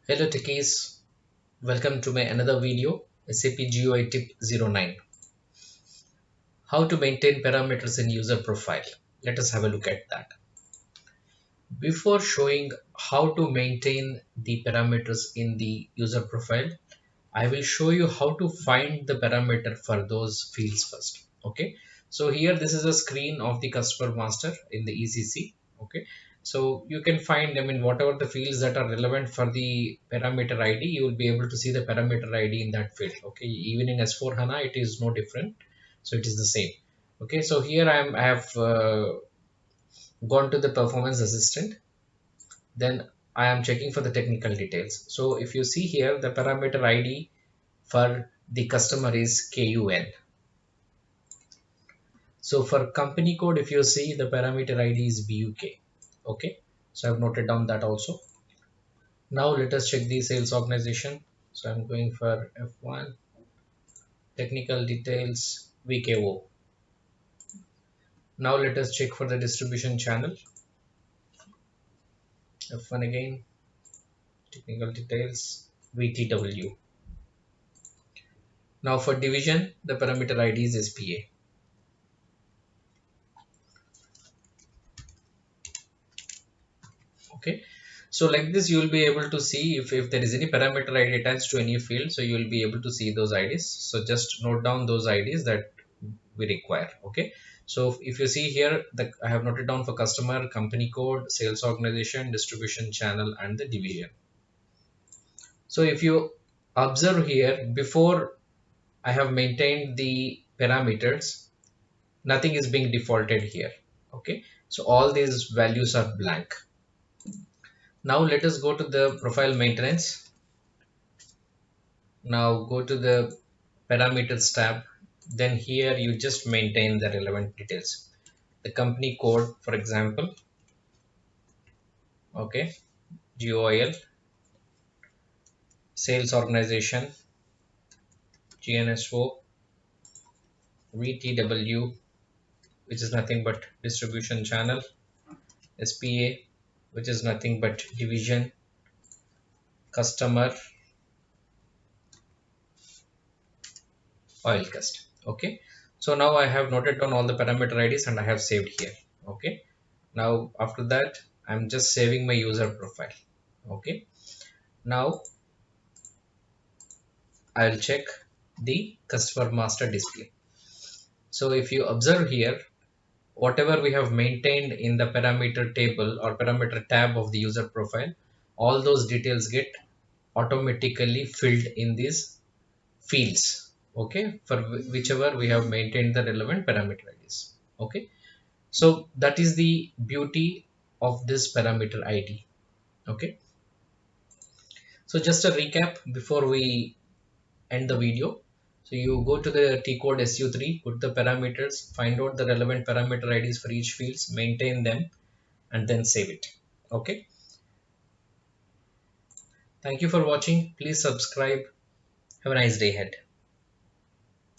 Hello techies, welcome to my another video SAP GUI tip 09. How to maintain parameters in user profile. Let us have a look at that. Before showing how to maintain the parameters in the user profile, I will show you how to find the parameter for those fields first. Okay, so here this is a screen of the customer master in the ECC. Okay, so you can find, whatever the fields that are relevant for the parameter ID, you will be able to see the parameter ID in that field. Okay, even in S4 HANA it is no different, so it is the same. Okay, so here I have gone to the performance assistant, then I am checking for the technical details. So if you see here, the parameter ID for the customer is KUN. So for company code, if you see, the parameter ID is BUK. Okay, so I've noted down that also. Now let us check the sales organization. So I'm going for F1, technical details, VKO. Now let us check for the distribution channel. F1 again, technical details, VTW. Now for division, the parameter ID is SPA. Okay, so like this you will be able to see if there is any parameter ID attached to any field, so you will be able to see those IDs. So just note down those IDs that we require. Okay, so if you see here, I have noted down for customer, company code, sales organization, distribution channel, and the division. So if you observe here, before I have maintained the parameters, nothing is being defaulted here. Okay, so all these values are blank. Now let us go to the profile maintenance. Now go to the parameters tab. Then here you just maintain the relevant details. The company code, for example, okay, GOIL, sales organization, GNSO, VTW, which is nothing but distribution channel, SPA, which is nothing but division, customer, oil cust. Okay, so now I have noted down all the parameter IDs and I have saved here. Okay, now after that I'm just saving my user profile. Okay, now I'll check the customer master display. So if you observe here, whatever we have maintained in the parameter table or parameter tab of the user profile, all those details get automatically filled in these fields. Okay, for whichever we have maintained the relevant parameter IDs. Okay, so that is the beauty of this parameter ID. Okay, so just a recap before we end the video. So you go to the T code SU3, put the parameters, find out the relevant parameter IDs for each fields, maintain them, and then save it. Okay, thank you for watching. Please subscribe. Have a nice day ahead.